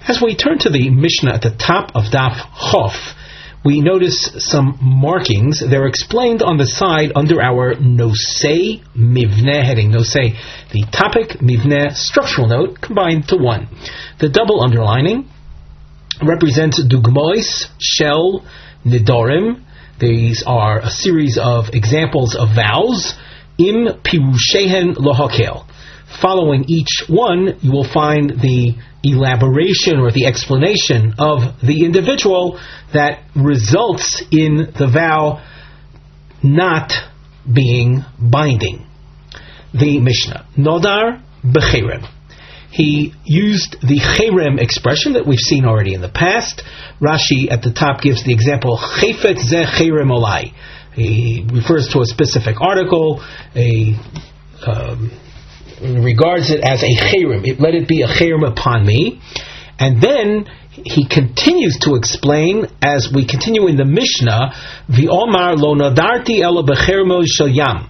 As we turn to the Mishnah at the top of Daf Chof, we notice some markings. They're explained on the side under our Nosei Mivneh heading. Nosei, the topic, Mivneh, structural note, combined to one. The double underlining represents Dugmois, Shel, Nedarim. These are a series of examples of vows. Im Pirushehen Lohakel. Following each one, you will find the elaboration or the explanation of the individual that results in the vow not being binding. The Mishnah, Nodar B'cherem. He used the cherem expression that we've seen already in the past. Rashi at the top gives the example, Chefet ze cherem olai. He refers to a specific article, regards it as a cherem. Let it be a cherem upon me. And then he continues to explain, as we continue in the Mishnah, V'omar lo nadarti ela b'cheremo shel yam.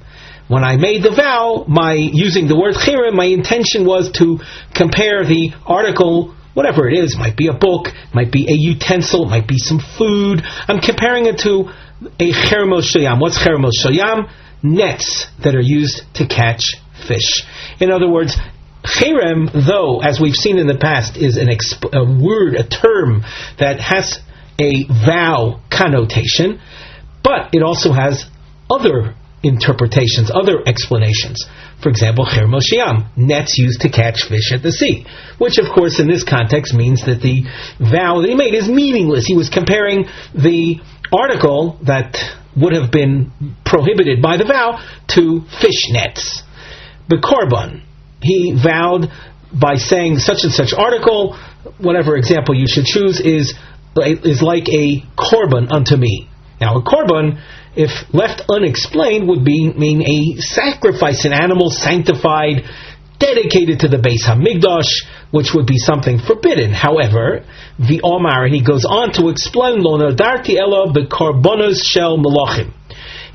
When I made the vow, using the word cherem, my intention was to compare the article, whatever it is, might be a book, might be a utensil, might be some food. I'm comparing it to a cheremo shel yam. What's cheremo shel yam? Nets that are used to catch fish. In other words, cherem, though, as we've seen in the past, is a word, a term that has a vow connotation, but it also has other interpretations, other explanations. For example, cherem sheyam, nets used to catch fish at the sea, which of course in this context means that the vow that he made is meaningless. He was comparing the article that would have been prohibited by the vow to fish nets. The korban, he vowed by saying such and such article, whatever example you should choose, is like a korban unto me. Now a korban, if left unexplained, would mean a sacrifice, an animal sanctified, dedicated to the Beis Hamikdash, which would be something forbidden. However, the Omar, and he goes on to explain, Lo nadarti ela b'korbanos shel malachim.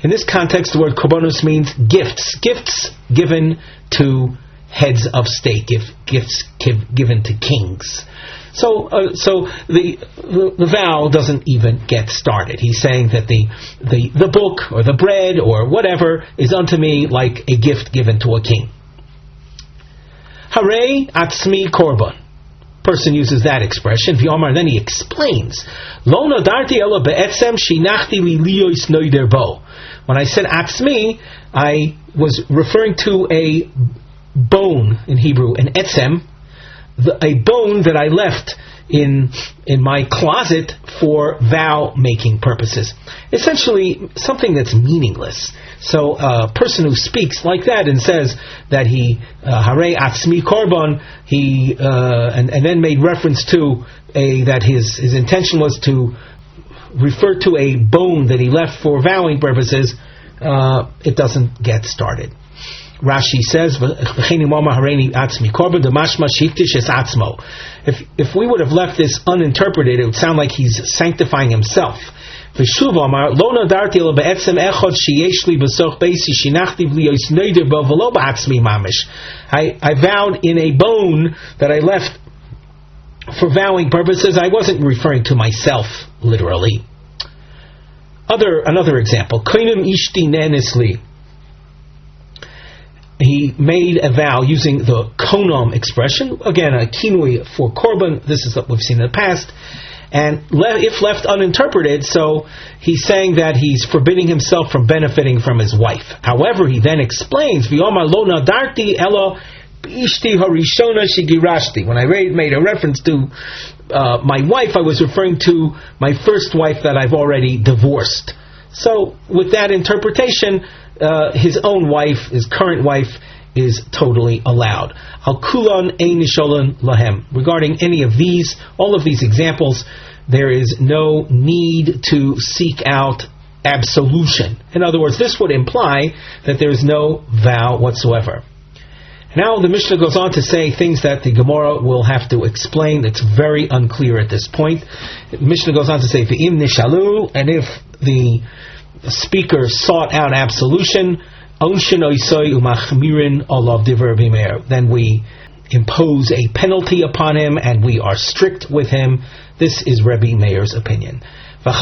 In this context, the word korbanos means gifts given to heads of state, gifts given to kings. So the vow doesn't even get started. He's saying that the book or the bread or whatever is unto me like a gift given to a king. Harei atzmi korban. Person uses that expression. V'omar, then he explains. Lo nadarti ela be'etzem shinachti li liyos noider bo. When I said atzmi, I was referring to a bone in Hebrew, an etzem, a bone that I left in my closet for vow-making purposes. Essentially, something that's meaningless. So a person who speaks like that and says that he harei atzmi korban, he and then made reference to that his intention was to refer to a bone that he left for vowing purposes, it doesn't get started. Rashi says, if we would have left this uninterpreted, it would sound like he's sanctifying himself. I vowed in a bone that I left for vowing purposes. I wasn't referring to myself literally. Another example. He made a vow using the konom expression, again a kinui for korban. This is what we've seen in the past, and if left uninterpreted, so he's saying that he's forbidding himself from benefiting from his wife. However, he then explains, V'yomar lo nadarti elo b'ishti harishona shigirashti. When I made a reference to my wife, I was referring to my first wife that I've already divorced. So with that interpretation, his own wife, his current wife, is totally allowed. Al kulon ein nisholan lahem. Regarding any of these, all of these examples, there is no need to seek out absolution. In other words, this would imply that there is no vow whatsoever. Now the Mishnah goes on to say things that the Gemara will have to explain. It's very unclear at this point. The Mishnah goes on to say, V'im nishalu, and if the speaker sought out absolution, then we impose a penalty upon him, and we are strict with him. This is Rebbe Meir's opinion. We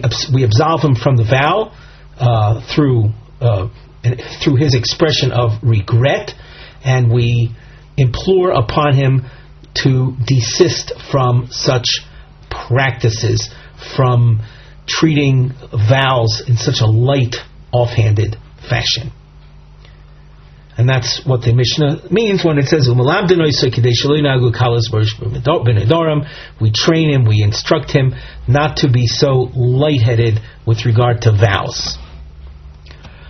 absolve him from the vow through his expression of regret, and we implore upon him to desist from such practices, from treating vows in such a light, offhanded fashion. And that's what the Mishnah means when it says, we train him, we instruct him not to be so lightheaded with regard to vows.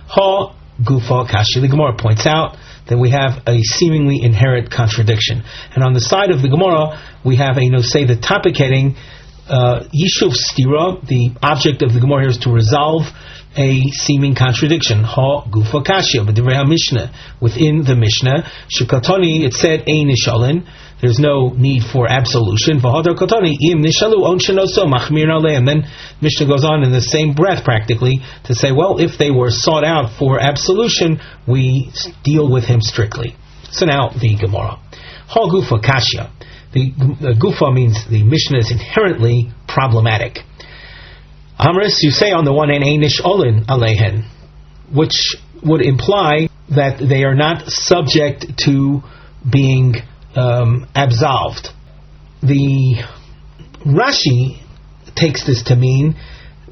Ha Gufa Kashi. The Gemara points out that we have a seemingly inherent contradiction. And on the side of the Gemara, we have the topic heading, Yishuv Stira. The object of the Gemara here is to resolve a seeming contradiction. Ha Gufa Kashya, B'divrei HaMishnah. Within the Mishnah, Shekatoni, it said, Ein Nishalin. There's no need for absolution. V'hadar Katoni, Im Nishalu, On Shenoso, Machmir Aleh. And then Mishnah goes on in the same breath, practically, to say, well, if they were sought out for absolution, we deal with him strictly. So now, the Gemara. Ha Gufa Kashya. The Gufa means the Mishnah is inherently problematic. Amris, you say on the one hand, Einish Olin Alehen, which would imply that they are not subject to being absolved. The Rashi takes this to mean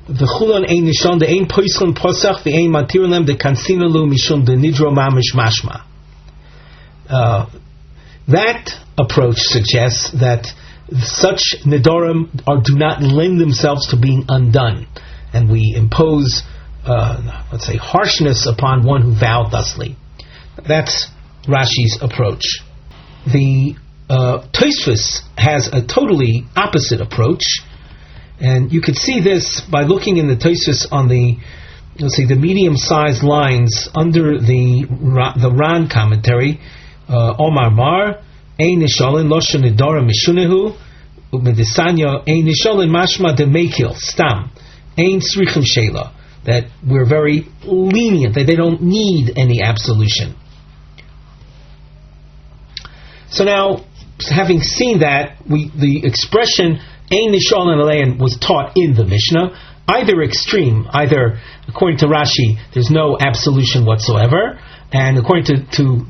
V'chulon ein nishon de ein poischon posach ve'ein matirlem de kansinalu mishum de nidro mamish mashma. That approach suggests that such Nedarim do not lend themselves to being undone, and we impose, harshness upon one who vowed thusly. That's Rashi's approach. The Tosfos has a totally opposite approach, and you could see this by looking in the Tosfos on the medium-sized lines under the Ran commentary. Omar Mar. Ein nishalin loshen nedarim mishunehu umedisanya ein nishalin mashma demekil stam ein srichim shela, that we're very lenient, that they don't need any absolution. So now, having seen that, the expression ein nishalin alein was taught in the Mishnah, either extreme, either according to Rashi there's no absolution whatsoever, and according to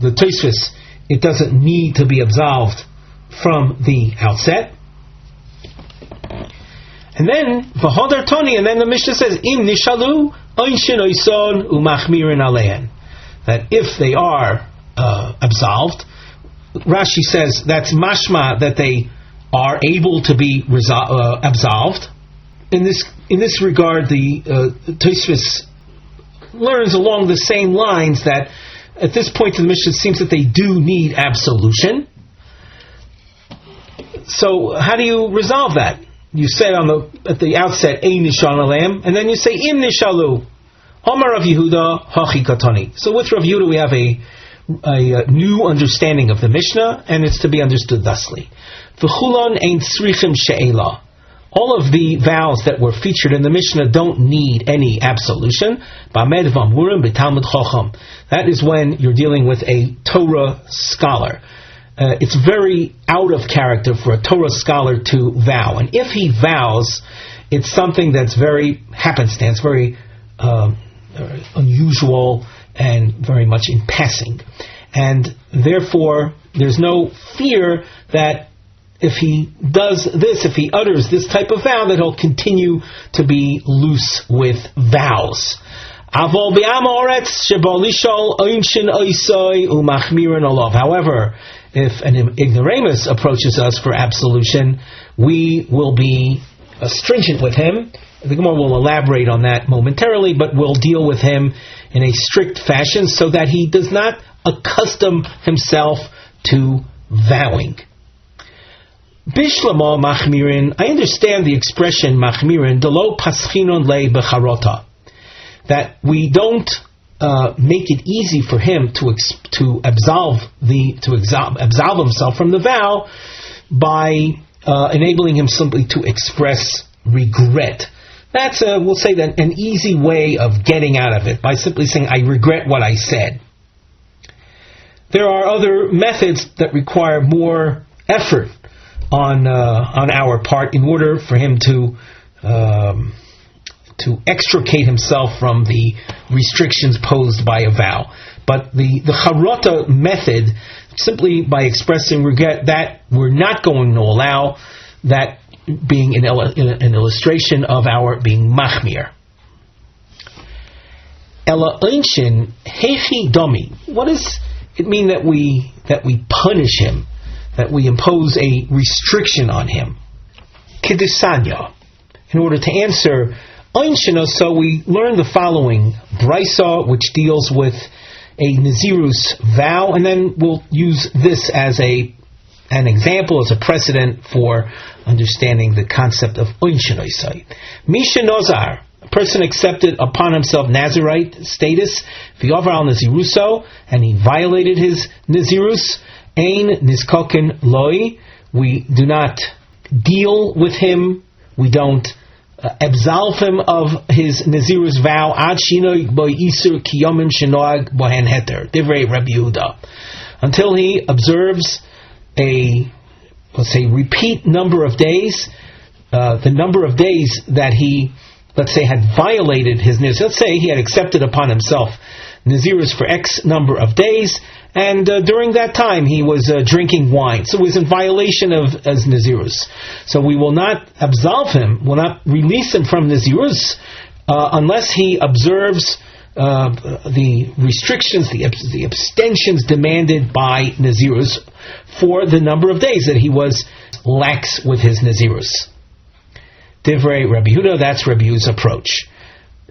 the Tosfos it doesn't need to be absolved from the outset. And then v'hodar toni, and then the Mishnah says im nishalu oinshin oison umachmirin alein, that if they are absolved, Rashi says that's mashma, that they are able to be absolved. In this regard, the Tosfos learns along the same lines that at this point in the Mishnah it seems that they do need absolution. So how do you resolve that? You say at the outset ein nishan alam, and then you say im nishalu. HaRav Yehuda hachi katani. So with Rav Yehuda we have a new understanding of the Mishnah, and it's to be understood thusly. V'chulon ein srichim she'ela. All of the vows that were featured in the Mishnah don't need any absolution. B'amed v'amurim b'talmud chacham. That is when you're dealing with a Torah scholar. It's very out of character for a Torah scholar to vow. And if he vows, it's something that's very happenstance, very unusual, and very much in passing. And therefore, there's no fear that if he does this, if he utters this type of vow, that he'll continue to be loose with vows. However, if an ignoramus approaches us for absolution, we will be stringent with him. The Gemara will elaborate on that momentarily, but we'll deal with him in a strict fashion so that he does not accustom himself to vowing. Bishlama machmirin, I understand the expression machmirin, delo paschinon le becharota, that we don't make it easy for him to absolve himself from the vow by enabling him simply to express regret. That's, we'll say, that an easy way of getting out of it, by simply saying, I regret what I said. There are other methods that require more effort on our part in order for him to extricate himself from the restrictions posed by a vow. But the charata method, simply by expressing regret, that we're not going to allow, that being an illustration of our being machmir. Ela einshin hechi domi. What does it mean that we punish him, that we impose a restriction on him? Kedusanya. In order to answer einshin, so we learn the following brisa, which deals with a Nazirus vow, and then we'll use this as an example, as a precedent for understanding the concept of einshin oisai. Misha nozar, a person accepted upon himself Nazirite status, v'yovar al Naziruso, and he violated his Nazirus, ein nizkoken loi, we do not deal with him, we don't absolve him of his Nazirus vow, ad shinoi bo isur kiyomim shenoag bohen heter, divrei Rabbi Yehuda, until he observes a, let's say, repeat number of days, the number of days that he, let's say, had violated his Nazirus. Let's say he had accepted upon himself Nazirus for X number of days, and during that time he was drinking wine. So he was in violation of his Nazirus. So we will not absolve him, will not release him from Nazirus, unless he observes the restrictions, the abstentions demanded by Nazirus for the number of days that he was lax with his Nazirus. Divrei Rabbi Yehuda, that's Rabbi Yehuda's approach.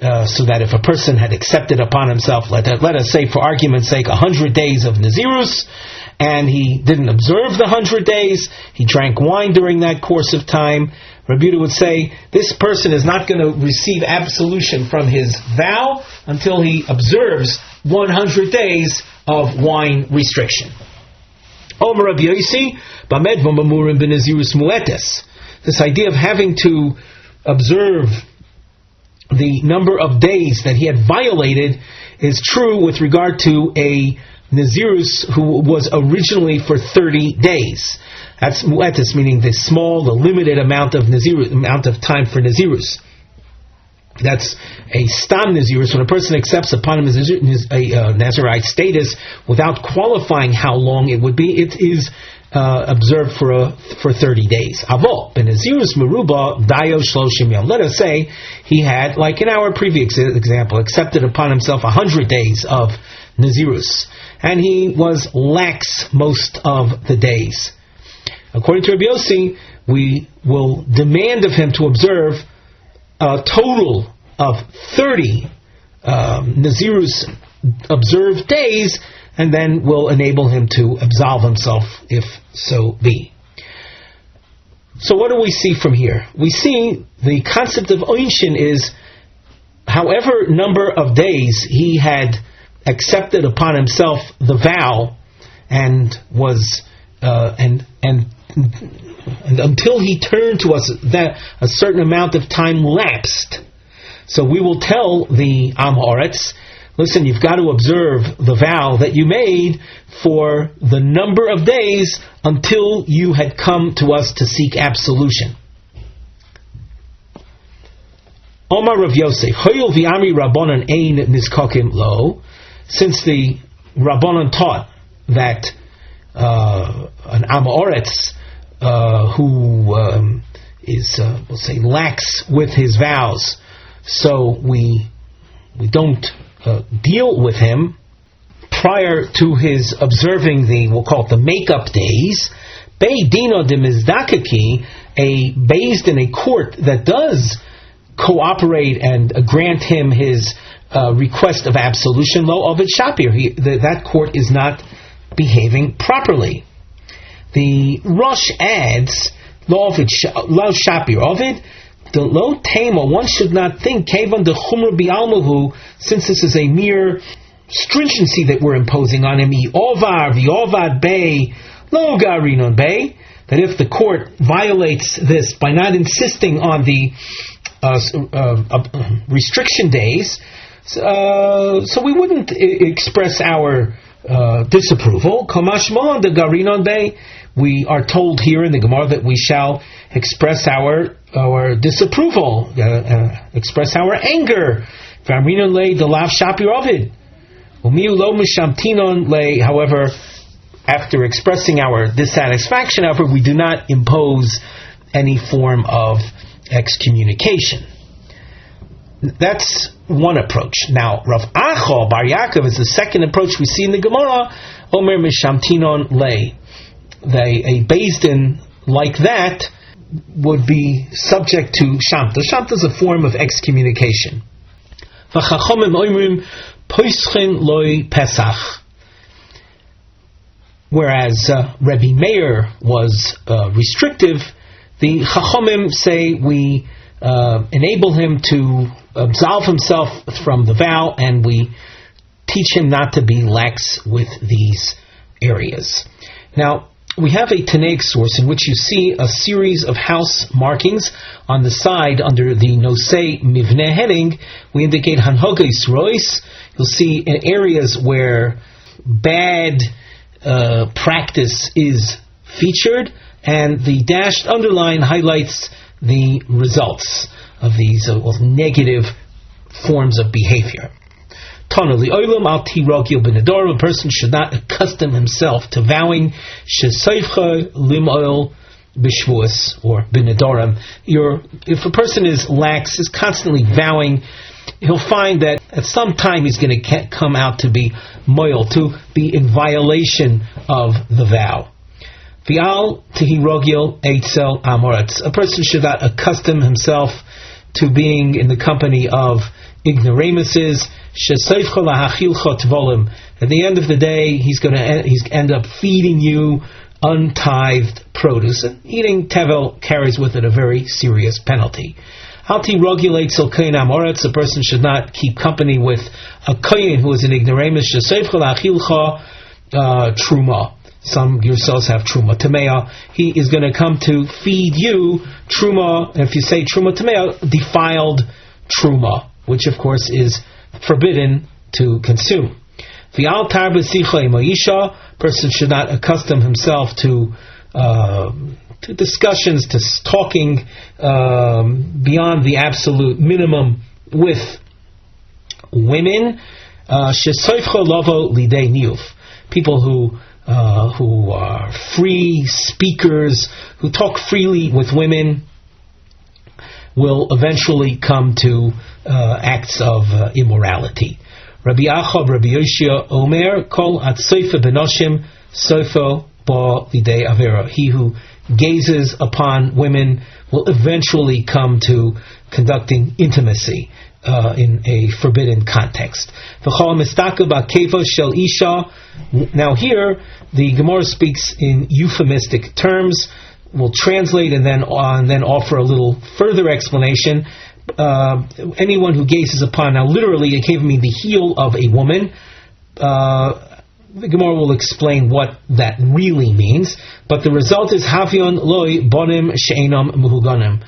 So that if a person had accepted upon himself, let us say for argument's sake, 100 days of Nazirus, and he didn't observe the 100 days, he drank wine during that course of time, Rabbi Yehuda would say, this person is not going to receive absolution from his vow until he observes 100 days of wine restriction. Omer Rabbi Yossi, Bamed v'mamurim b'Nazirus muetes. This idea of having to observe the number of days that he had violated is true with regard to a Nazirus who was originally for 30 days. That's muetes, meaning the limited amount of time for Nazirus. That's a stam Nazirus, when a person accepts upon him a Nazirite status without qualifying how long it would be. It is observed for 30 days. Avo benazirus meruba dayo shloshim yom. Let us say he had, like in our previous example, accepted upon himself 100 days of Nazirus, and he was lax most of the days. According to Rabbi Yossi, we will demand of him to observe a total of 30 Nazirus observed days, and then will enable him to absolve himself if so be. So what do we see from here? We see the concept of einshin is, however number of days he had accepted upon himself the vow, and was and until he turned to us, that a certain amount of time lapsed. So we will tell the Am Haaretz, listen, you've got to observe the vow that you made for the number of days until you had come to us to seek absolution. Omar Rav Yosef, Hoyul v'ami Rabbanan ein nizkakim lo, since the Rabbanan taught that an Am Haaretz who is, we'll say, lax with his vows, so we don't deal with him prior to his observing we'll call it the make-up days. Beidino de mizdakaki, based in a court that does cooperate and grant him his request of absolution, lo ovid shapir, that court is not behaving properly. The Rosh adds, lo shapir ovid, the lo tema, one should not think, kevan de chumra bi'almuhu, since this is a mere stringency that we're imposing on him, ovar v'ovad bay, lo garinon bay, that if the court violates this by not insisting on the restriction days, so we wouldn't express our disapproval. Kamashmon the Garinon Day, we are told here in the Gemara that we shall express our disapproval, express our anger. V'amrinon lei the lav shapir ovid. Umiu lo mishamtinon lei. However, after expressing our dissatisfaction, however, we do not impose any form of excommunication. That's one approach. Now, Rav Acha Bar Yaakov is the second approach we see in the Gemara. Omer mishamtinon lei. A Beis Din like that would be subject to shamta. Shamta is a form of excommunication. V'chachomim oimrim poischen loy pesach. Whereas Rebbe Meir was restrictive, the Chachomim say we enable him to absolve himself from the vow, and we teach him not to be lax with these areas. Now, we have a Tanaic source in which you see a series of house markings on the side under the Nosei Mivneh heading. We indicate Hanhogis Rois. You'll see in areas where bad practice is featured, and the dashed underline highlights the results of these negative forms of behavior. A person should not accustom himself to vowing or b'nedarim. If a person is lax, is constantly vowing, he'll find that at some time he's going to come out to be moil, to be in violation of the vow. V'al tehirogil eitzel amoretz. A person should not accustom himself to being in the company of ignoramuses. At the end of the day, he's end up feeding you untithed produce. And eating tevel carries with it a very serious penalty. Halti regulates a person should not keep company with a kohen who is an ignoramus. Truma. Some yourselves have truma tamea. He is going to come to feed you truma. And if you say truma tamea, defiled truma, which of course is forbidden to consume. V'al tar b'sicha imoisha. Person should not accustom himself to discussions, to talking beyond the absolute minimum with women. People who are free speakers, who talk freely with women, will eventually come to acts of immorality. Rabbi Achab, Rabbi Yoshia, Omer, Kol Atsoifa Benoshim, Sofo Ba Lidei Avera. He who gazes upon women will eventually come to conducting intimacy in a forbidden context. Now here, the Gemara speaks in euphemistic terms. We'll translate and then offer a little further explanation. Anyone who gazes upon, now literally it gave me the heel of a woman. The Gemara will explain what that really means, but the result is Havion loy bonim she'enam muhuganim.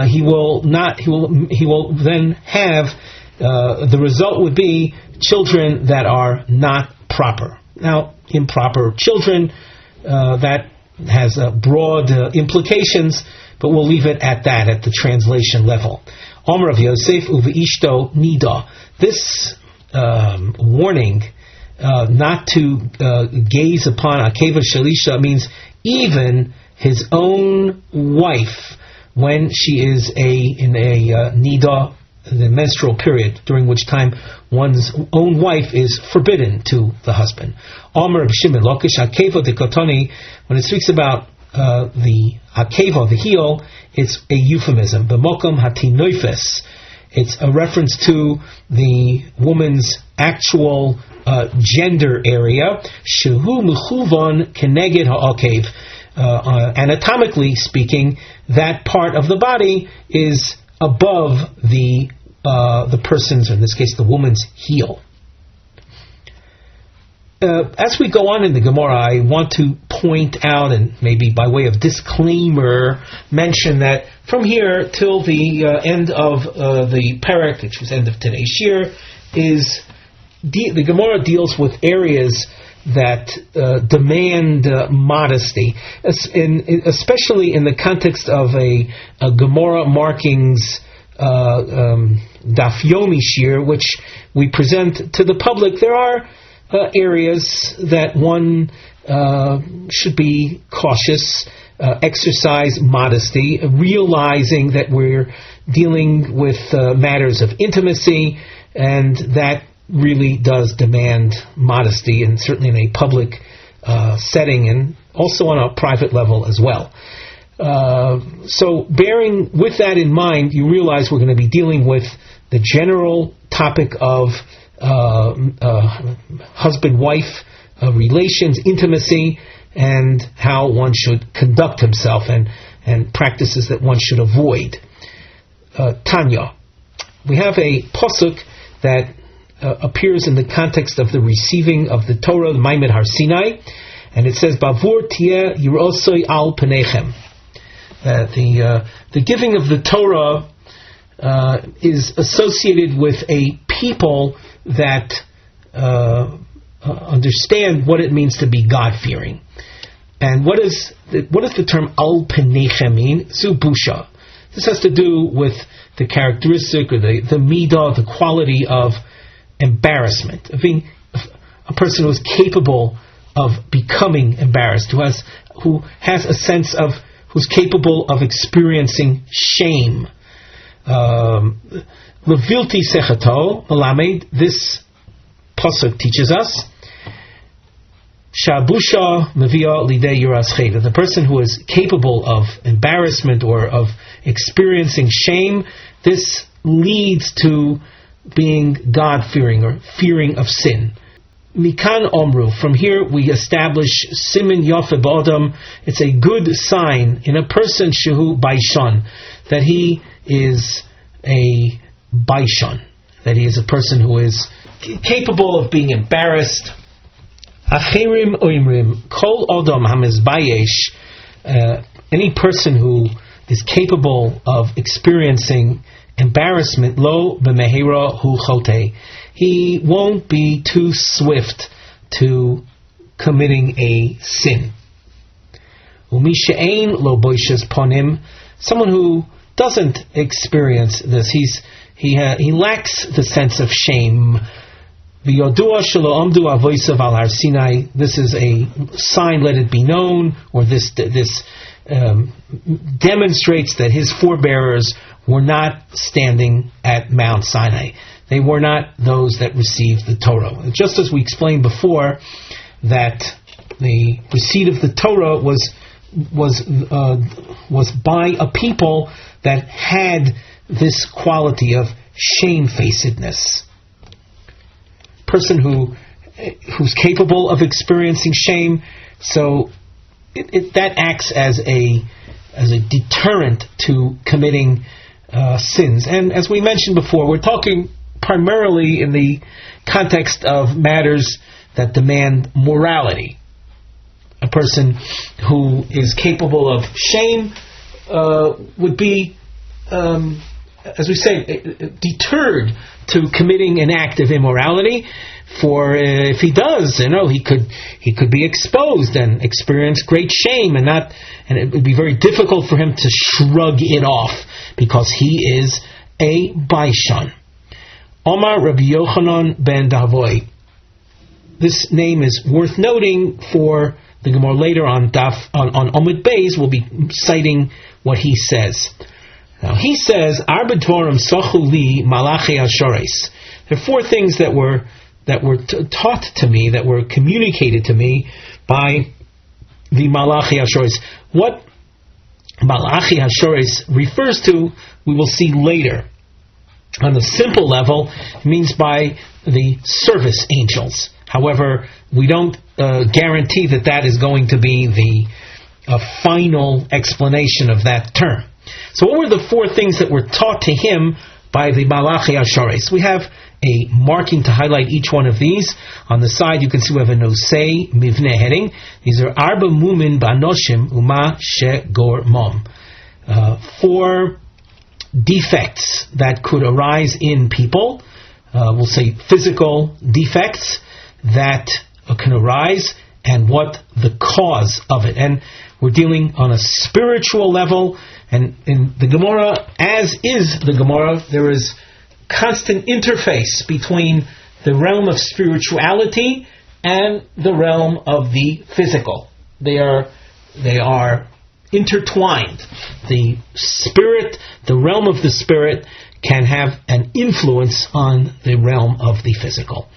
He will then have the result would be children that are not proper. Now, improper children, that has broad implications, but we'll leave it at that, at the translation level. Omer of Yosef uveishto nida. This warning not to gaze upon akeva shalisha means even his own wife, when she is in a nida, the menstrual period, during which time one's own wife is forbidden to the husband. Omer b'Shimon Lakish akeva dekotoni. When it speaks about the akeva, the heel, it's a euphemism. B'mokom hatinoifes. It's a reference to the woman's actual gender area. Shehu mechuvon keneged ha'akev. Anatomically speaking, that part of the body is above the person's, or in this case, the woman's heel. As we go on in the Gemara, I want to point out, and maybe by way of disclaimer, mention that from here till the end of the parak, which was end of today's shiur, is the Gemara deals with areas that demand modesty, especially in the context of a Gemara markings Daf Yomi shiur, which we present to the public. There are areas that one should be cautious, exercise modesty, realizing that we're dealing with matters of intimacy, and that really does demand modesty, and certainly in a public setting, and also on a private level as well. So bearing with that in mind, you realize we're going to be dealing with the general topic of husband-wife relations, intimacy, and how one should conduct himself, and practices that one should avoid. Tanya. We have a pasuk that appears in the context of the receiving of the Torah, the Maimed Har Sinai, and it says, Bavur tieh yirosoi al penechem. The giving of the Torah is associated with a people that understand what it means to be God-fearing. And what does the term al penechem mean? Zubusha. This has to do with the characteristic or the midah, the quality of embarrassment, of being a person who is capable of becoming embarrassed, who has a sense of, who's capable of experiencing shame. Levilti sechato malamed. This pasuk teaches us Shabusha mevia lidei yuras cheda. The person who is capable of embarrassment or of experiencing shame, this leads to being God-fearing or fearing of sin. Mikan omru. From here we establish simin yafe ba'adam. It's a good sign in a person shehu baishan, that he is a baishan, that he is a person who is capable of being embarrassed. Acherim oimrim kol odom hamizbayesh. Any person who is capable of experiencing embarrassment, lo b'mehera hu chote. He won't be too swift to committing a sin. Umi she'ein lo boishes ponim. Someone who doesn't experience this, he lacks the sense of shame. V'yodua shelo amdu avosav al har Sinai. This is a sign, let it be known, or this demonstrates that his forebearers were not standing at Mount Sinai. They were not those that received the Torah. Just as we explained before, that the receipt of the Torah was by a people that had this quality of shamefacedness. Person who's capable of experiencing shame, so that acts as a deterrent to committing sins. And as we mentioned before, we're talking primarily in the context of matters that demand morality. A person who is capable of shame would be, as we say, deterred to committing an act of immorality. For if he does, he could be exposed and experience great shame, and it would be very difficult for him to shrug it off, because he is a baishan. Omar HaRav Yehonasan Berger. This name is worth noting for the Gemara later on Omid Beis. We'll be citing what he says. Now he says, Arba Dvarim sachu li malachi asharis. There are four things that were taught to me, that were communicated to me by the Malachi Hashoris. What Malachi Hashoris refers to, we will see later. On the simple level, it means by the service angels. However, we don't guarantee that is going to be the final explanation of that term. So what were the four things that were taught to him by the Malachi Hashoris? We have a marking to highlight each one of these. On the side, you can see we have a nosei mivne heading. These are arba mumin banoshim uma shegor mom. 4 defects that could arise in people. We'll say physical defects that can arise, and what the cause of it. And we're dealing on a spiritual level, and in the Gemara, as is the Gemara, there is constant interface between the realm of spirituality and the realm of the physical. They are intertwined. The spirit, the realm of the spirit, can have an influence on the realm of the physical.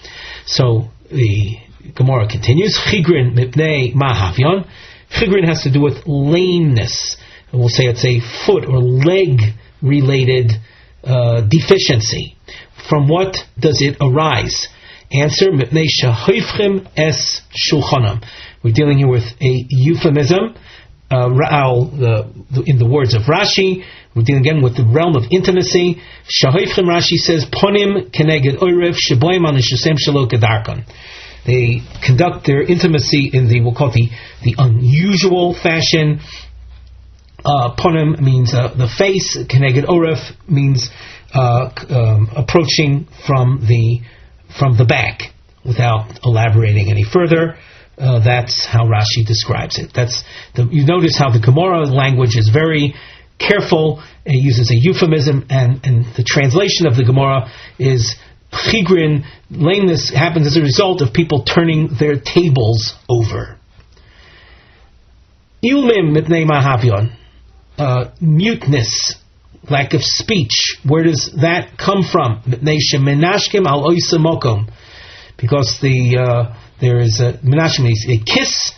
So the Gemara continues. Chigrin mipnei mahavyon. Chigrin has to do with lameness. And we'll say it's a foot or leg related deficiency. From what does it arise? Answer: mipnei shahoifchim es shulchanam. We're dealing here with a euphemism. In the words of Rashi, we're dealing again with the realm of intimacy. Shahoifchim, Rashi says, ponim keneged oirev sheboim anishusem shelo kedarkan. They conduct their intimacy in we'll call it the unusual fashion. Ponim means the face. Keneged oref means approaching from the back, without elaborating any further. That's how Rashi describes it. You notice how the Gemara language is very careful. It uses a euphemism, and the translation of the Gemara is chigrin. Lameness happens as a result of people turning their tables over. Ilmim mitnei mahavyon. Muteness, lack of speech. Where does that come from? Mitnei shemenashkim al oisa mokom. Because there is a menashkim, a kiss.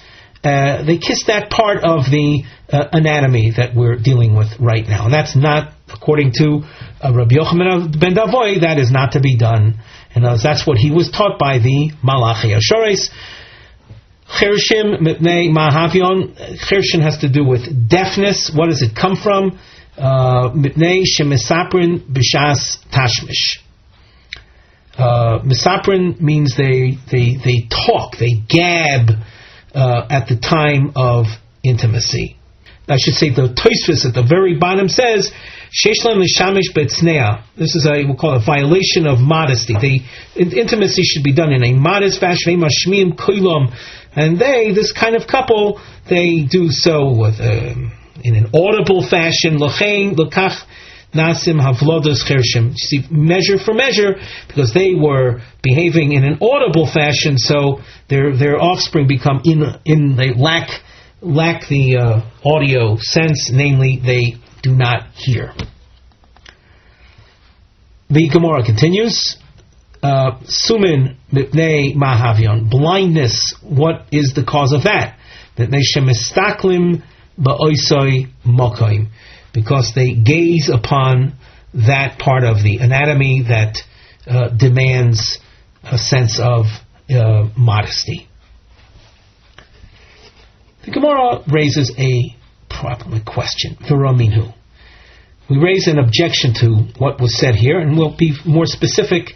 They kiss that part of the anatomy that we're dealing with right now, and that's not, according to Rabbi Yochanan ben Davoy, that is not to be done, and that's what he was taught by the Malachi Ashores. Chershim mipnei mahavyon. Chershin has to do with deafness. What does it come from? Mipnei shemisaprin b'shas tashmish. Misaprin means they talk, they gab at the time of intimacy. I should say the Tosfos at the very bottom says Sheishlam l'shamish betzneah. This is we'll call it a violation of modesty. Intimacy should be done in a modest fashion. And this kind of couple, they do so with in an audible fashion. L'chein l'kach nasim havlodos chershim. You see, measure for measure, because they were behaving in an audible fashion, so their offspring become they lack the audio sense, namely they do not hear. The Gemara continues. Sumin mipnei mahavyon. Blindness. What is the cause of that? Mipnei shemistaklim ba'oisoi mokoim. Because they gaze upon that part of the anatomy that demands a sense of modesty. The Gemara raises a question. V'raminhu. We raise an objection to what was said here, and we'll be more specific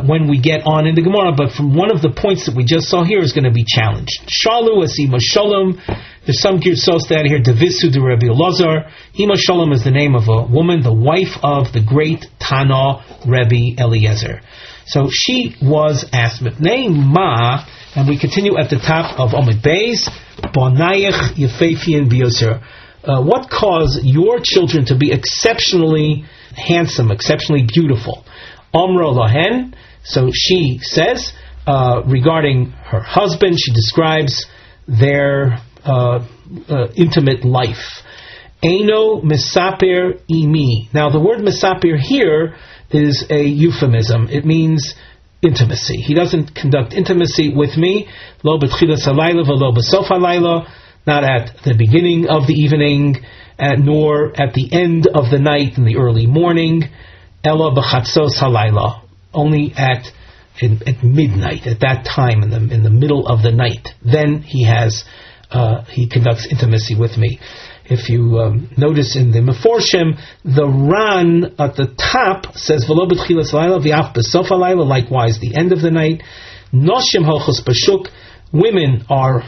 when we get on in the Gemara, but from one of the points that we just saw here is going to be challenged. Shalu as Ima Shalom. There's some girsos that here, Devisu de Rabbi Ozer. Ima Shalom is the name of a woman, the wife of the great Tana Rabbi Eliezer. So she was asked, Mipnei Ma, and we continue at the top of Omid Beis, Bonayich Yefefian Bioser. What caused your children to be exceptionally handsome, exceptionally beautiful? Omro Lohen. So she says, regarding her husband, she describes their intimate life. Eino misaper imi. Now the word misaper here is a euphemism. It means intimacy. He doesn't conduct intimacy with me. Lo b'tchilas halayla v'lo b'sof halayla. Not at the beginning of the evening, nor at the end of the night in the early morning. Ela b'chatzos halayla. Only at midnight, at that time in the middle of the night. Then he conducts intimacy with me. If you notice in the Meforshim, the Ran at the top says V'lo b'tchilas halayla v'af b'sof halayla, likewise the end of the night. Noshim halchos b'shuk, women are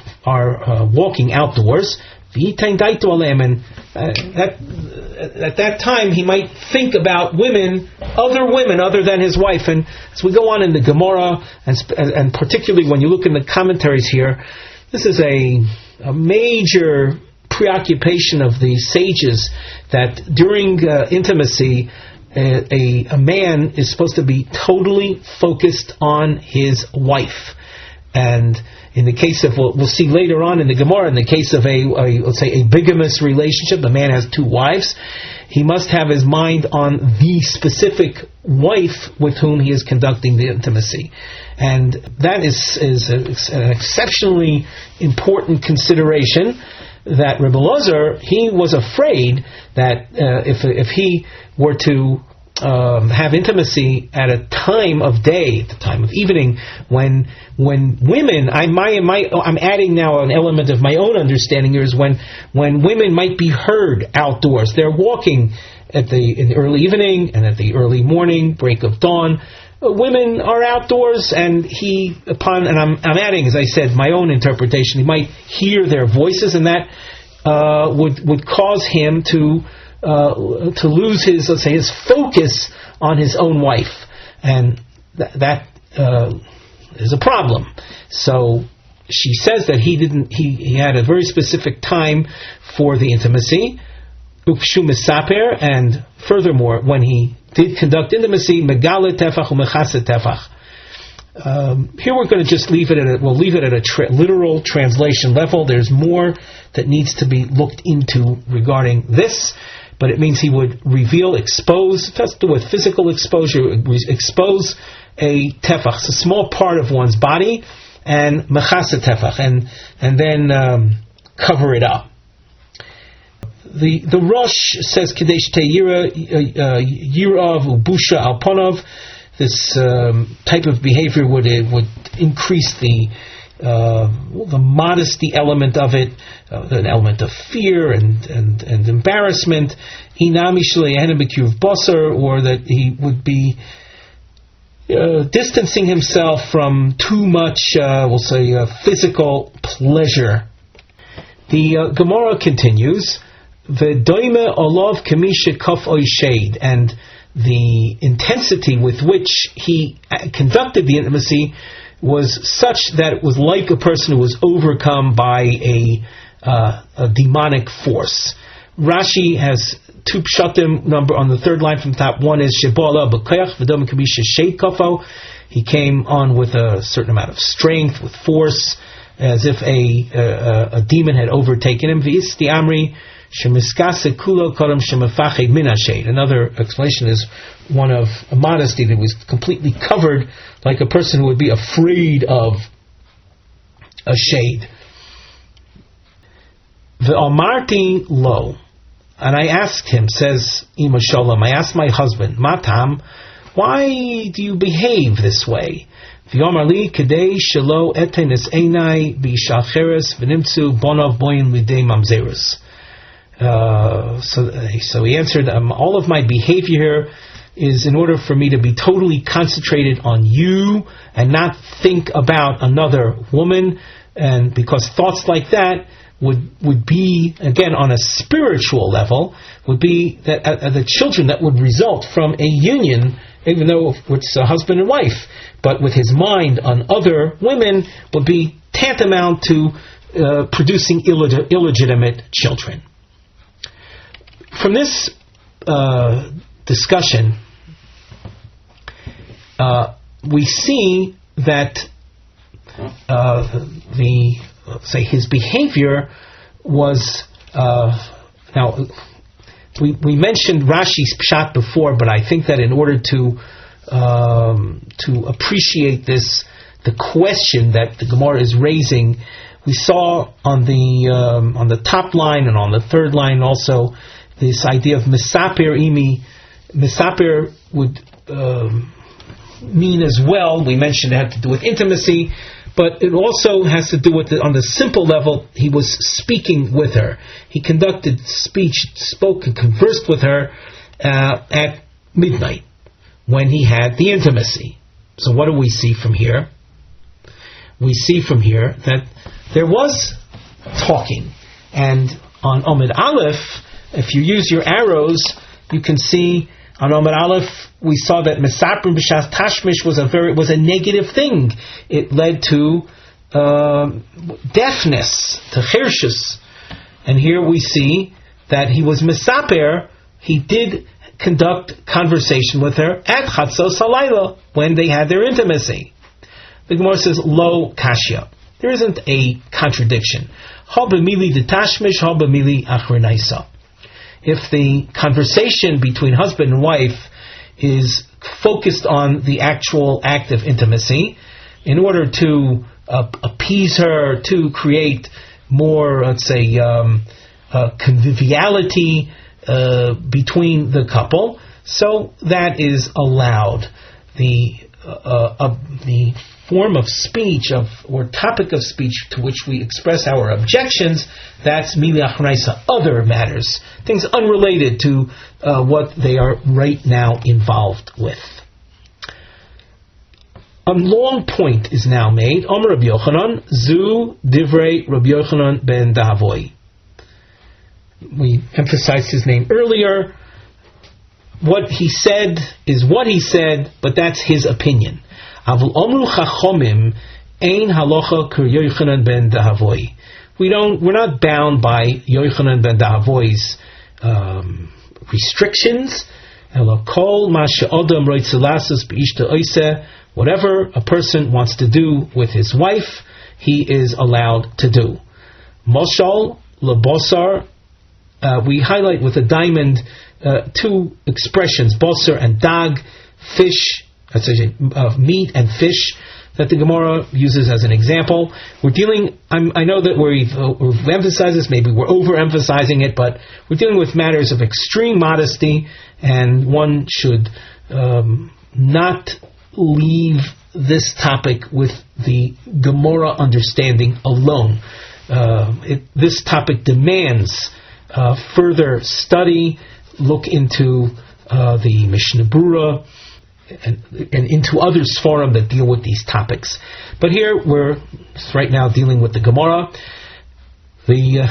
walking outdoors. V'yitain daito aleim, and at that time he might think about women other than his wife. And as we go on in the Gemara, and particularly when you look in the commentaries here, this is a major preoccupation of the sages, that during intimacy a man is supposed to be totally focused on his wife. And in the case of, we'll see later on in the Gemara, in the case of let's say a bigamous relationship, a man has two wives, he must have his mind on the specific wife with whom he is conducting the intimacy. And that is an exceptionally important consideration, that Reb Ozer, he was afraid that if he were to have intimacy at a time of day, at the time of evening, when women, I'm adding now an element of my own understanding here, is when women might be heard outdoors. They're walking in the early evening and at the early morning, break of dawn. Women are outdoors, and I'm adding, as I said, my own interpretation. He might hear their voices, and that would cause him to lose his, let's say, his focus on his own wife, and that is a problem. So she says that he had a very specific time for the intimacy, ukshu misaper, and furthermore, when he did conduct intimacy, megale tefach umechase tefach. Here we're going to just leave it at a literal translation level. There's more that needs to be looked into regarding this, but it means he would reveal, expose, it has to do with physical exposure, expose a tefach, a small part of one's body, and mechase tefach, and then cover it up. The Rosh says Kadesh Te'ira Yirav Ubusha Alponov. This type of behavior would increase the modesty element of it, an element of fear and embarrassment. Inami Shle'ehena B'Kiruv Basar, or that he would be distancing himself from too much, we'll say, physical pleasure. The Gemara continues. V'doime olav kamisha kaf oy shade, and the intensity with which he conducted the intimacy was such that it was like a person who was overcome by a demonic force. Rashi has two pshatim number on the third line from top. One is shebola b'koyach v'doime kamisha shade kafo. He came on with a certain amount of strength, with force, as if a demon had overtaken him. V'yisti amri. Another explanation is one of a modesty, that was completely covered, like a person who would be afraid of a shade. V'amarti lo, and I asked him, says Ima Shalom, I asked my husband, Matam, why do you behave this way? V'yomar li kedei shelo etenes einai b'ishacheres v'nimtzu bonov boyin lidei mamzerus. So he answered, all of my behavior here is in order for me to be totally concentrated on you and not think about another woman, and because thoughts like that would be, again, on a spiritual level, would be that the children that would result from a union, even though it's a husband and wife, but with his mind on other women, would be tantamount to producing illegitimate children. From this discussion, we see that his behavior was now. We mentioned Rashi's pshat before, but I think that in order to appreciate this, the question that the Gemara is raising, we saw on the top line and on the third line also this idea of misaper imi. Misaper would mean as well, we mentioned it had to do with intimacy, but it also has to do with on the simple level. He was speaking with her. He conducted speech, spoke and conversed with her at midnight when he had the intimacy. So what do we see from here? We see from here that there was talking, and on Omid Aleph, if you use your arrows, you can see on Omid Aleph we saw that Mesaprim B'Shas Tashmish was a negative thing. It led to deafness, to chirshus. And here we see that he was Mesaper. He did conduct conversation with her at Chatzos Halayla when they had their intimacy. The Gemara says, Lo Kashya. There isn't a contradiction. Ha b'mili detashmish, ha b'mili achrenaisa. If the conversation between husband and wife is focused on the actual act of intimacy, in order to appease her, to create more, let's say, conviviality between the couple, so that is allowed. The form of speech or topic of speech to which we express our objections, that's mili achrenaisa, other matters, things unrelated to what they are right now involved with. A long point is now made. Amar Rabbi Yochanan, Zu Divrei Rabbi Yochanan ben Davoy. We emphasized his name earlier. What he said is what he said, but that's his opinion. Avul Omru Chachomim Ein Halacha Kur Yochanan ben Davoy. We're not bound by Yochanan ben Davoy's restrictions. Kol ma she'adam roitze lasos b'ishta oiseh. Whatever a person wants to do with his wife, he is allowed to do. Moshal lebosar. We highlight with a diamond two expressions, bosar and dag, fish, meat and fish, that the Gemara uses as an example. We're dealing, I know that we've emphasized this, maybe we're overemphasizing it, but we're dealing with matters of extreme modesty, and one should not leave this topic with the Gemara understanding alone. This topic demands further study, look into the Mishnah Brura and into other Sfarim that deal with these topics. But here we're right now dealing with the Gemara. The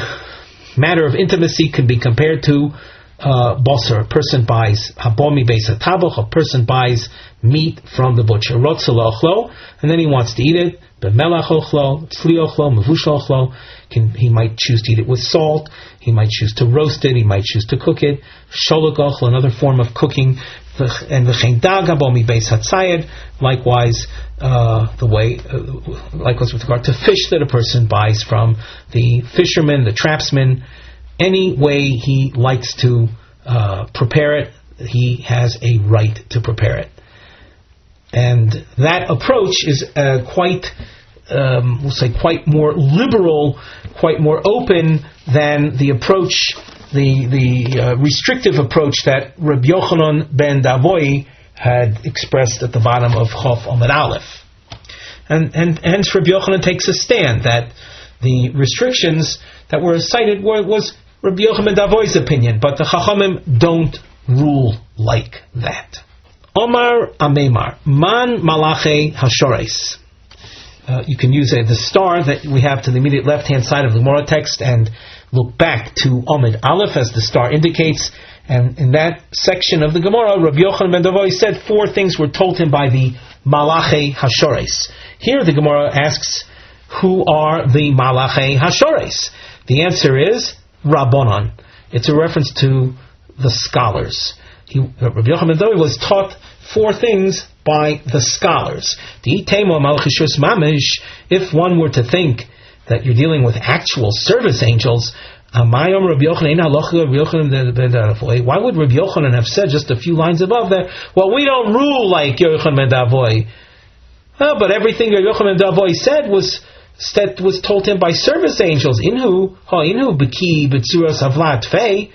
matter of intimacy can be compared to basar. A person buys habomi beis hatabach. A person buys meat from the butcher. Rotza lochlo, and then he wants to eat it. B'melach ochlo, tzli ochlo, mevush ochlo. He might choose to eat it with salt. He might choose to roast it. He might choose to cook it. Sholok ochlo, another form of cooking. And v'chein dag habomi beis hatzayed. Likewise, likewise with regard to fish that a person buys from the fisherman, the trapsman. Any way he likes to prepare it, he has a right to prepare it. And that approach is quite more liberal, quite more open than the approach, the restrictive approach that Rabbi Yochanan ben Davoy had expressed at the bottom of Chof Amud Aleph. And hence Rabbi Yochanan takes a stand that the restrictions that were cited was Rabbi Yochanan ben Davoy's opinion, but the Chachamim don't rule like that. Omar Amemar, Man Malache Hashores. You can use the star that we have to the immediate left-hand side of the Gemara text and look back to Omid Aleph as the star indicates. And in that section of the Gemara, Rabbi Yochanan ben Davoy said 4 things were told him by the Malache Hashores. Here the Gemara asks, who are the Malache Hashores? The answer is Rabbanan. It's a reference to the scholars. Rabbi Yochanan ben Davoy was taught 4 things by the scholars. If one were to think that you're dealing with actual service angels, why would Rabbi Yochanan have said just a few lines above that, well, we don't rule like Yochanan ben Davoy? But everything Rabbi Yochanan ben Davoy said was told him by service angels. Inhu b'ki b'tzuras havlat fei.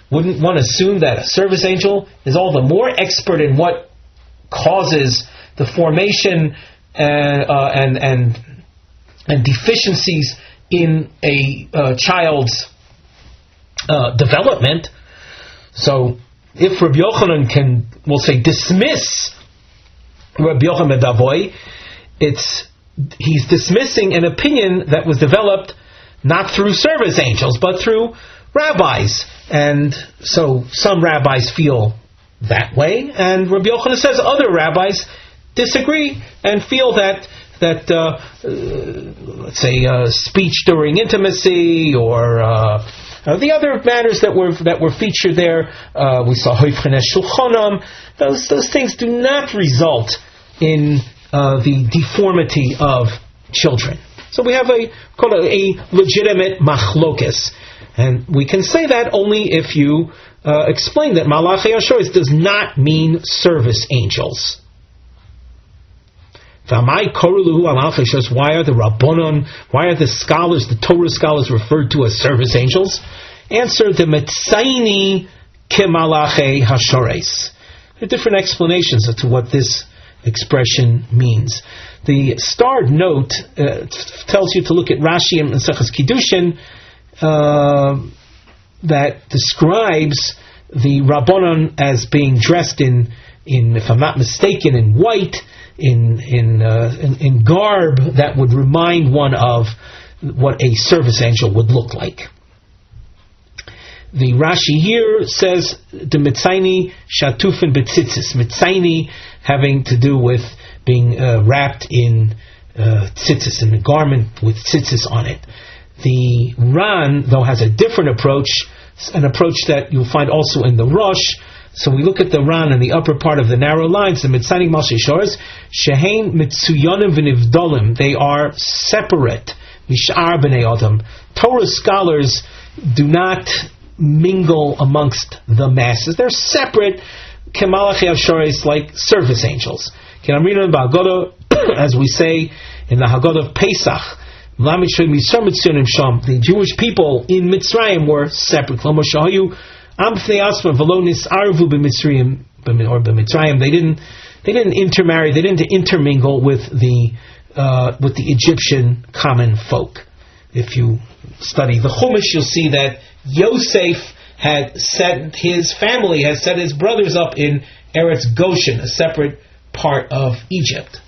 Wouldn't one assume that a service angel is all the more expert in what causes the formation and and deficiencies in a child's development. So if Rabbi Yochanan can, we'll say, dismiss Rabbi Yochanan Davoy, he's dismissing an opinion that was developed not through service angels, but through rabbis. And so some rabbis feel that way, and Rabbi Yochanan says other rabbis disagree and feel that let's say speech during intimacy or the other matters that were featured there, we saw Hoifchenes Shulchanam. Those things do not result in the deformity of children. So we have a legitimate machlokes, and we can say that only if you explain that Malachei Hashoros does not mean service angels. Why are the Rabbanon, why are the scholars, the Torah scholars, referred to as service angels? Answer: the Metzaini kemalachei Hashoros. There are different explanations as to what this expression means. The starred note tells you to look at Rashi and Maseches Kiddushin that describes the Rabbanon as being dressed in, if I'm not mistaken, in white, in garb that would remind one of what a service angel would look like. The Rashi here says the Mitzaini Shatufin Betzitzis. Mitzaini having to do with being wrapped in tzitzis, in a garment with tzitzis on it. The Ran, though, has a different approach, an approach that you'll find also in the Rosh. So we look at the Ran in the upper part of the narrow lines, the Mitzaini Malchei Shores, Shehein Mitzuyonim V'Nivdolim. They are separate. Mish'ar B'nei Adam. Torah scholars do not mingle amongst the masses. They're separate, kemalachei Hashoros, like service angels. As we say in the Haggadah of Pesach, the Jewish people in Mitzrayim were separate. They didn't intermarry. They didn't intermingle with the Egyptian common folk. If you study the Chumash, you'll see that Yosef had set his family, had set his brothers up in Eretz Goshen, a separate part of Egypt.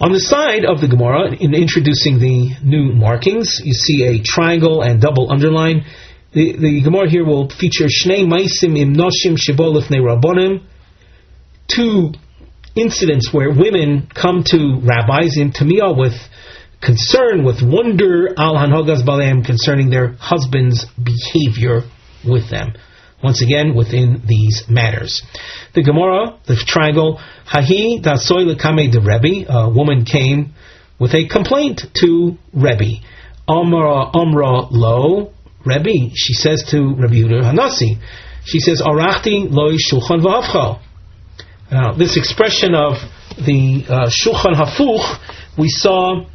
On the side of the Gemara, in introducing the new markings, you see a triangle and double underline. The Gemara here will feature Shnei Maisim Im Noshim Shebo Lifnei Rabbonim, two incidents where women come to rabbis in Tamiyah with concern, with wonder, al hanhogas baleim, concerning their husband's behavior with them. Once again, within these matters. The Gemara, the triangle, Hahi dasoy lekame de Rebbe, a woman came with a complaint to Rebbe. Amra lo, Rebbe, she says to Rabbi Yehuda Hanasi, she says, Arachti loy shulchan v'havcha. Now, this expression of the shulchan hafuch, we saw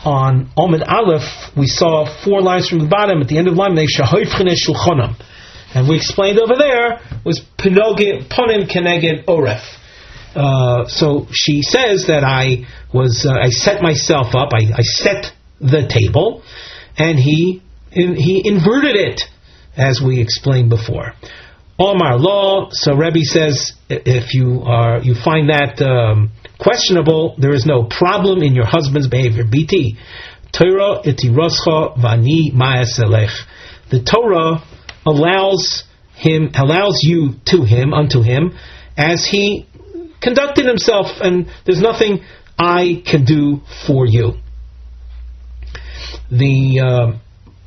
on Omid Aleph, we saw 4 lines from the bottom. At the end of the line, they shahoifchine shulchanam. And we explained over there was ponim keneged oref. So she says that I set myself up, I set the table, and he inverted it, as we explained before. Omar law. So Rebbe says, if you find that questionable, there is no problem in your husband's behavior. BT Torah itiroscha vani ma'aselech. The Torah allows you unto him as he conducted himself, and there's nothing I can do for you. The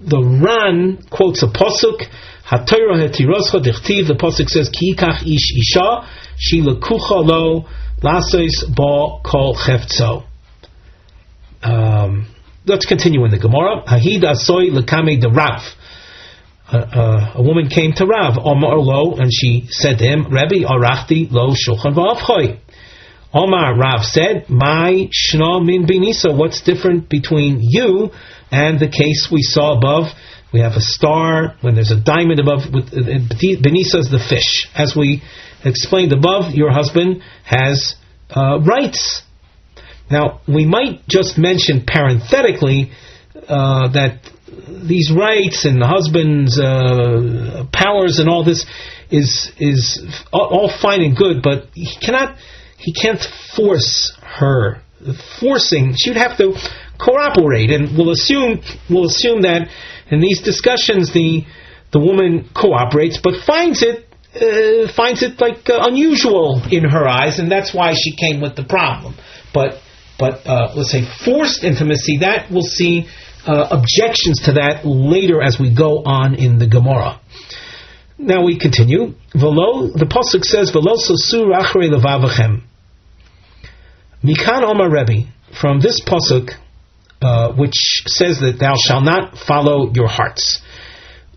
Ran quotes a pasuk. HaTorah hetiroscha dichtiv. The pasuk says, Ki yikach ish isha shi lekucha lo lasos ba kol chefzo. Let's continue in the Gemara. Hahid asoy lekame de Rav. A woman came to Rav, Omar lo, and she said to him, Rebbe, arachti lo shulchan v'avchoi. Omar, Rav said, my shna min benisa. What's different between you and the case we saw above? We have a star when there's a diamond above. Benisa is the fish. As we explained above, your husband has rights. Now, we might just mention parenthetically that these rights and the husband's powers and all this is all fine and good, but he can't force her. Forcing, she would have to cooperate, and we'll assume that in these discussions the woman cooperates, but finds it like unusual in her eyes, and that's why she came with the problem. But let's say forced intimacy, that we'll see objections to that later as we go on in the Gemara. Now we continue. The pasuk says, "V'lo sosu rachrei levavachem." Mikan Omar Rebbe, from this pasuk, which says that thou shalt not follow your hearts.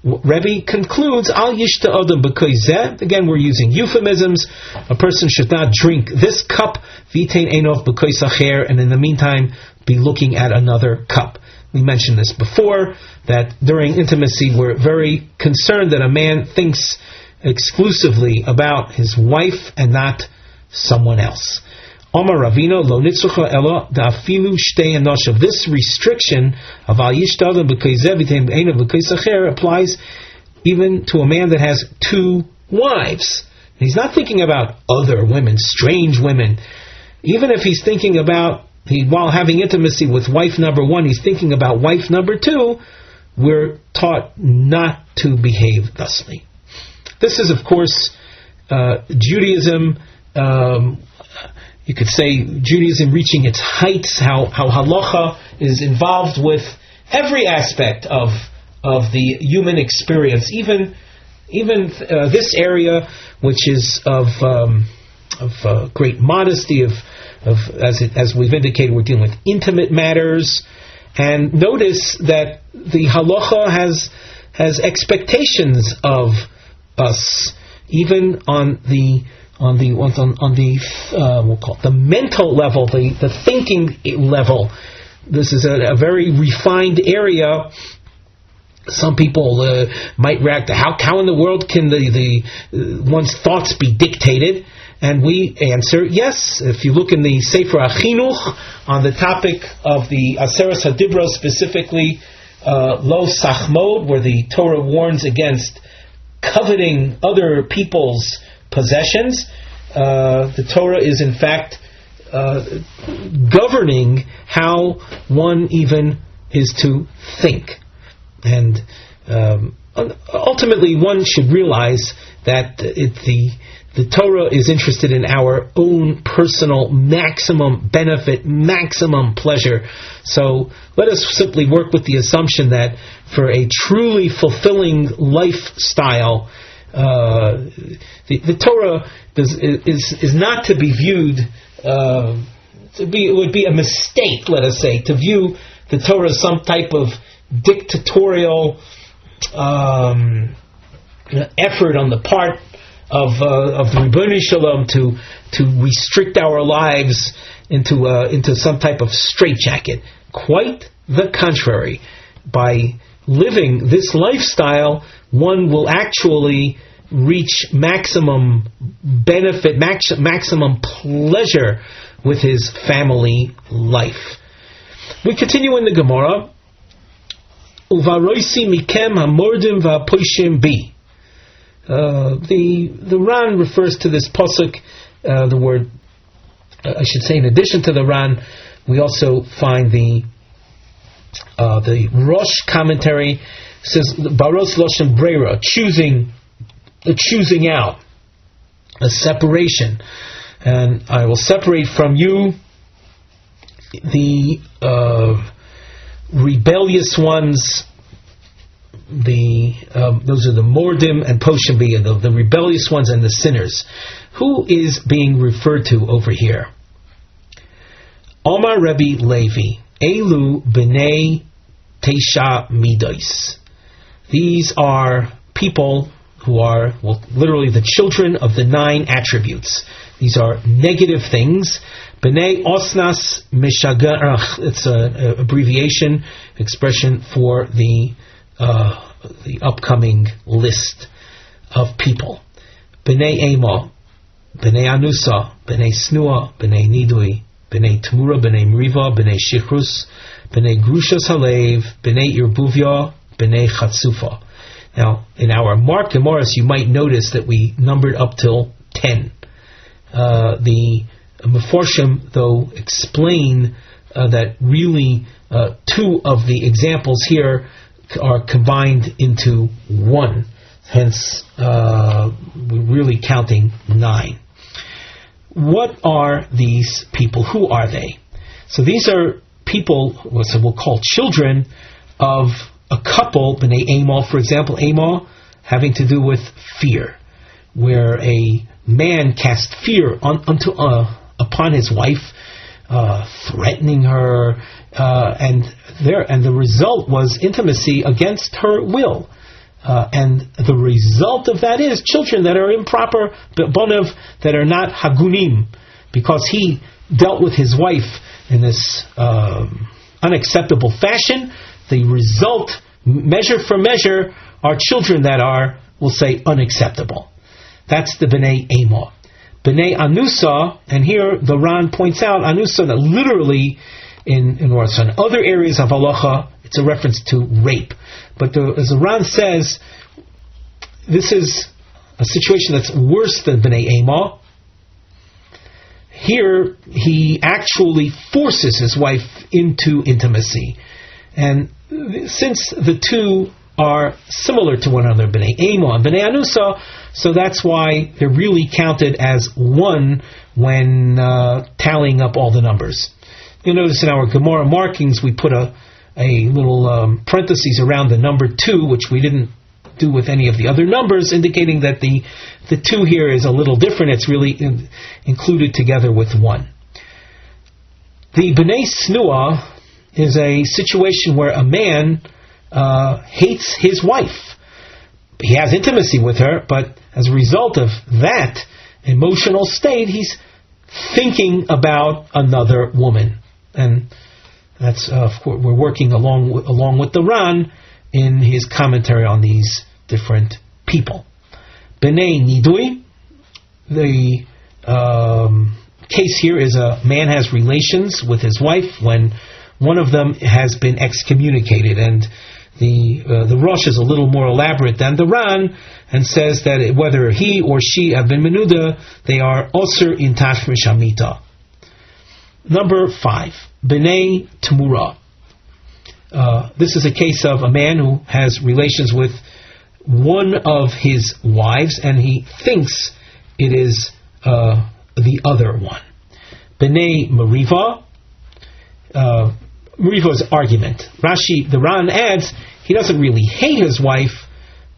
Rebbe concludes, Al yishta odom b'koizeh. Again, we're using euphemisms. A person should not drink this cup, v'itein einov b'koisacher, and in the meantime be looking at another cup. We mentioned this before, that during intimacy we're very concerned that a man thinks exclusively about his wife and not someone else. Omar Ravino lo nitzucha ela da'afilu shtei enoshav. This restriction of al yishtadam b'koizeh v'tein einav b'koisacher applies even to a man that has two wives. He's not thinking about other women, strange women. Even if he's thinking about, while having intimacy with wife number one, he's thinking about wife number two, we're taught not to behave thusly. This is, of course, Judaism. You could say Judaism reaching its heights, how halacha is involved with every aspect of the human experience, even this area, which is of great modesty, as we've indicated, we're dealing with intimate matters. And notice that the halacha has expectations of us, even on the we'll call it the mental level, the thinking level. This is a very refined area. Some people might react to how in the world can one's thoughts be dictated? And we answer yes. If you look in the Sefer HaChinuch on the topic of the Aseres HaDibros, specifically Lo Sachmod, where the Torah warns against coveting other people's possessions, the Torah is in fact governing how one even is to think. And ultimately one should realize that the Torah is interested in our own personal maximum benefit, maximum pleasure. So let us simply work with the assumption that for a truly fulfilling lifestyle, the Torah is not to be viewed. It would be a mistake, let us say, to view the Torah as some type of dictatorial effort on the part of the Ribono Shel Olam to restrict our lives into some type of straitjacket. Quite the contrary. By living this lifestyle, one will actually reach maximum benefit, maximum pleasure with his family life. We continue in the Gemara. Uvaroisi mikem hamordim va'poishim bi. The Ran refers to this pasuk. The word, I should say, in addition to the Ran, we also find the Rosh commentary says Baros Loshem Breira, choosing out, a separation, and I will separate from you the rebellious ones. Those are the Mordim and Poshimbi, the rebellious ones and the sinners. Who is being referred to over here? Omar Rebbe Levi, Elu B'nei Teisha Midos. These are people who are, literally the children of the 9 attributes. These are negative things. B'nei Osnas Mishagarach. It's an abbreviation, expression for the upcoming list of people. B'nei Ema, B'nei Anusa, B'nei Snua, B'nei Nidui, b'nei Tamura, b'nei Meriva, b'nei Shichrus, b'nei Grushas Halev, b'nei Irbuvya, b'nei Chatzufa. Now, in our Mark Gemaras, you might notice that we numbered up till 10. The Meforshim, though, explain that really 2 of the examples here are combined into 1. Hence, we're really counting 9. What are these people? Who are they? So these are people, so we'll call children of a couple, B'nai Amah, for example, Amah having to do with fear, where a man cast fear upon his wife, threatening her, and the result was intimacy against her will. And the result of that is children that are improper, bonav, that are not hagunim, because he dealt with his wife in this unacceptable fashion. The result, measure for measure, are children that are, we'll say, unacceptable. That's the B'nai Amah. B'nai Anusa, and here the Ran points out Anusa, that literally in other areas of halacha, it's a reference to rape. But as the Ran says, this is a situation that's worse than B'nai Amah. Here, he actually forces his wife into intimacy. And since the 2 are similar to one another, B'nai Amah and B'nai Anusa, so that's why they're really counted as 1 when tallying up all the numbers. You'll notice in our Gemara markings we put a little parentheses around the number 2, which we didn't do with any of the other numbers, indicating that the 2 here is a little different. It's really included together with 1. The B'nai Snua is a situation where a man hates his wife. He has intimacy with her, but as a result of that emotional state, he's thinking about another woman. And that's, of course, we're working along with the Ran in his commentary on these different people. B'nai Nidui, the case here is a man has relations with his wife when one of them has been excommunicated, and the Rosh is a little more elaborate than the Ran, and says that whether he or she have been menuda, they are Ozer in Tashmish Hamita. Number 5, B'nai Tamura. This is a case of a man who has relations with one of his wives, and he thinks it is the other one. B'nai Meriva. Meriva's argument. Rashi, the Ran adds, he doesn't really hate his wife,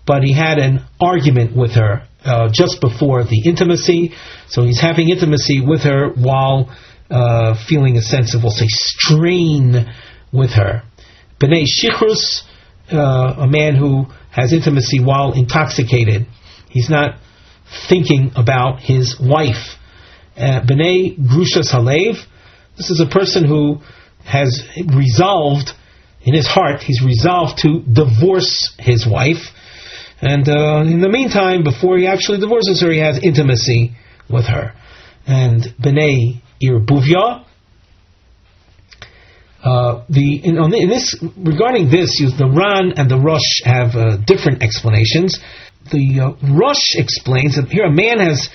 but he had an argument with her just before the intimacy. So he's having intimacy with her while feeling a sense of, we'll say, strain with her. B'nai Shichrus, a man who has intimacy while intoxicated. He's not thinking about his wife. B'nai Grushas Halev, this is a person who has resolved in his heart, he's resolved to divorce his wife. And in the meantime, before he actually divorces her, he has intimacy with her. And B'nai Irbuvya, regarding this, the Ran and the Rosh have different explanations. The Rosh explains that here a man has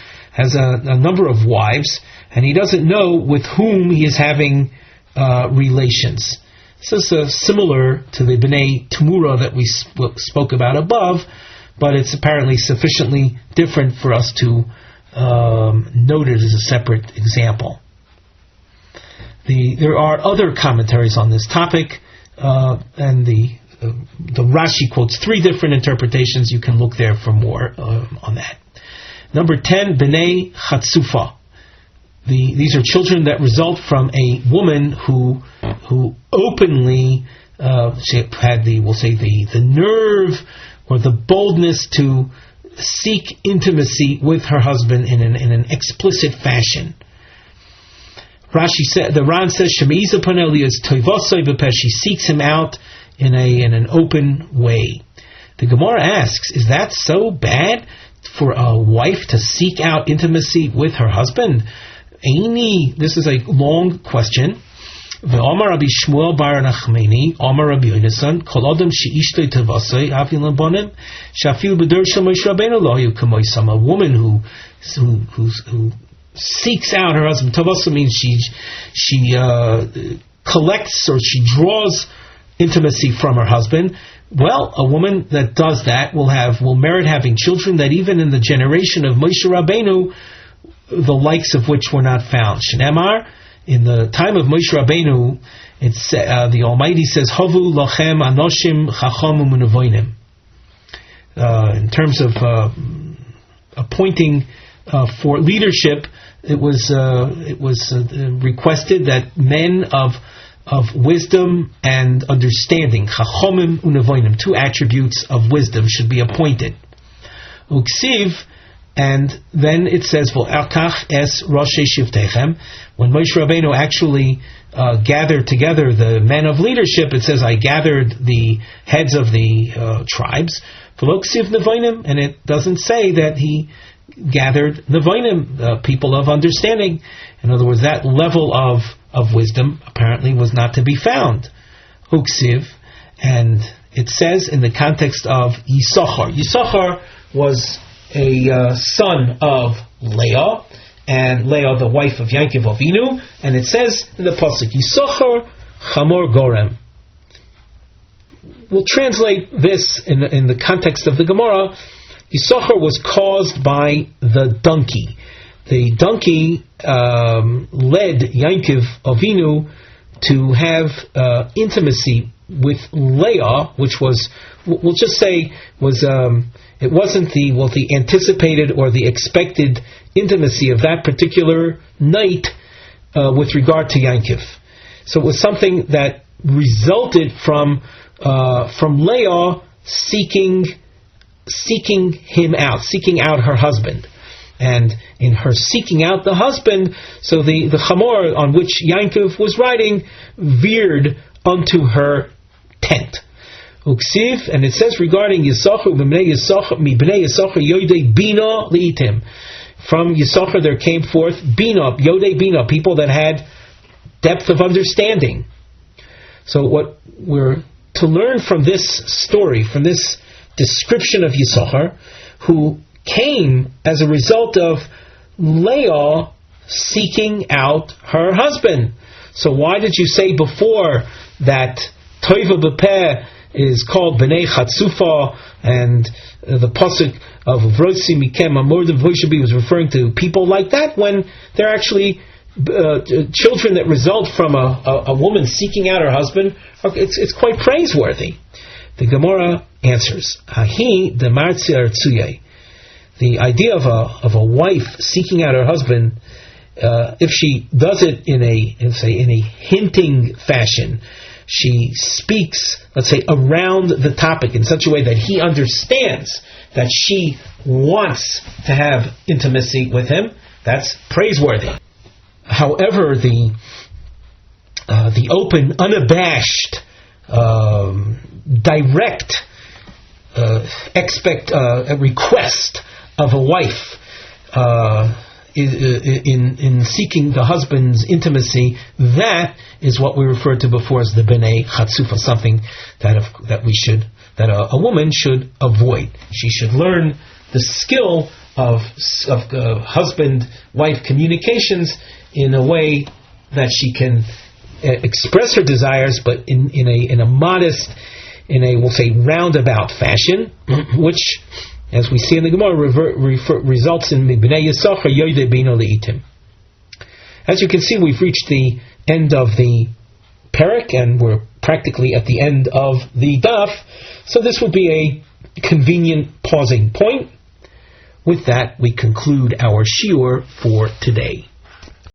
a number of wives, and he doesn't know with whom he is having relations. This is similar to the B'nai Tamura that we spoke about above, but it's apparently sufficiently different for us to note it as a separate example. There are other commentaries on this topic, and the Rashi quotes 3 different interpretations. You can look there for more on that. Number 10, B'nai Chatzufa. These are children that result from a woman who openly she had the nerve or the boldness to seek intimacy with her husband in an explicit fashion. Rashi said, the Ran says, she seeks him out in an open way. The Gemara asks, is that so bad for a wife to seek out intimacy with her husband? This is a long question. Ve'omar Rabbi Shmuel bar Nachmani, Omar Rabbi Yehonasan, Kol Adam she'ishtoi tevasei avin labonim, she'afil b'der shel Moshe Rabbeinu lo hayu k'moisam. A woman who seeks out her husband. Tavasa means she collects or she draws intimacy from her husband. Well, a woman that does that will merit having children that even in the generation of Moshe Rabbeinu, the likes of which were not found. Shneimar, in the time of Moshe Rabbeinu, the Almighty says, Havu lachem anoshim chacham u'munavonim. In terms of appointing for leadership, it was requested that men of wisdom and understanding, chachomim u'nevonim, two attributes of wisdom, should be appointed. Uksiv, and then it says, V'akach es roshei shivtechem. When Moshe Rabbeinu actually gathered together the men of leadership, it says, I gathered the heads of the tribes. V'loksiv nevonim, and it doesn't say that he gathered nevonim, people of understanding. In other words, that level of wisdom apparently was not to be found. Uksiv, and it says in the context of Yisachar. Yisachar was a son of Leah, and Leah the wife of Yaakov Avinu, and it says in the pasuk, Yisachar chamor gorem. We'll translate this in the context of the Gemara. Yisachar was caused by the donkey. The donkey led Yaakov Avinu to have intimacy with Leah, which was, we'll just say, it wasn't the anticipated or the expected intimacy of that particular night with regard to Yaakov. So it was something that resulted from Leah seeking him out, seeking out her husband. And in her seeking out the husband, so the chamor on which Yaakov was riding veered onto her tent. Uksiv, and it says regarding Yisachar, mibnei Yisachar yodei bina liitim. From Yisachar there came forth bina, yodei bina, people that had depth of understanding. So what we're to learn from this story, from this description of Yisachar, who came as a result of Leah seeking out her husband. So why did you say before that Toiva B'peh is called B'nei Chatzufa, and the pasuk of Vrotzi Mikem Amor Devoshabi was referring to people like that, when they're actually children that result from a woman seeking out her husband? It's quite praiseworthy. The Gemara answers, Hahi demartzi artzuyei. The idea of a wife seeking out her husband, if she does it in a hinting fashion, she speaks, let's say, around the topic in such a way that he understands that she wants to have intimacy with him, that's praiseworthy. However, the open, unabashed, direct request of a wife in seeking the husband's intimacy, that is what we referred to before as the B'nei Chatzufa, something that a woman should avoid. She should learn the skill of husband-wife communications in a way that she can express her desires, but in a modest, we'll say, roundabout fashion, which, as we see in the Gemara, results in B'nei Yisachar Yodei Bina Li'itim. As you can see, we've reached the end of the parak, and we're practically at the end of the daf, so this will be a convenient pausing point. With that, we conclude our shiur for today.